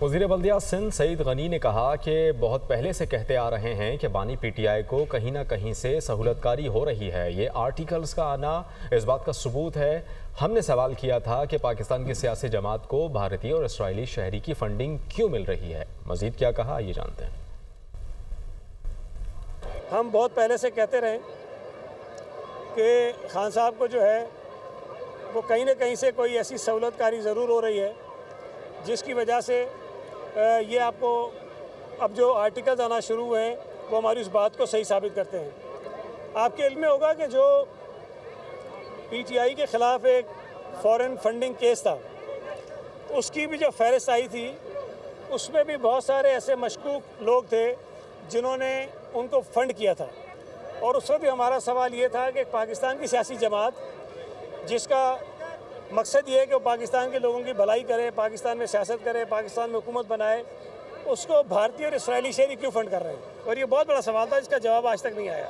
वज़ीर बल्दिया सिंध सईद गनी ने कहा कि बहुत पहले से कहते आ रहे हैं कि बानी पीटीआई को कहीं ना कहीं से सहूलतकारी हो रही है। ये आर्टिकल्स का आना इस बात का सबूत है। हमने सवाल किया था कि पाकिस्तान की सियासी जमात को भारतीय और इसराइली शहरी की फंडिंग क्यों मिल रही है। मजीद क्या कहा ये जानते हैं। हम बहुत पहले से कहते रहे कि खान साहब को जो है वो कहीं ना कहीं से कोई ऐसी सहूलतकारी ज़रूर हो रही है जिसकी वजह से ये आपको अब जो आर्टिकल्स आना शुरू हुए हैं वो हमारी उस बात को सही साबित करते हैं। आपके इल्म में होगा कि जो पीटीआई के ख़िलाफ़ एक फ़ॉरेन फंडिंग केस था, उसकी भी जो फहरिस्त आई थी उसमें भी बहुत सारे ऐसे मशकूक लोग थे जिन्होंने उनको फ़ंड किया था। और उस वक्त भी हमारा सवाल ये था कि पाकिस्तान की सियासी जमात जिसका मकसद ये है कि वो पाकिस्तान के लोगों की भलाई करे, पाकिस्तान में सियासत करे, पाकिस्तान में हुकूमत बनाए, उसको भारतीय और इसराइली शहरी क्यों फ़ंड कर रहे हैं। और ये बहुत बड़ा सवाल था जिसका जवाब आज तक नहीं आया।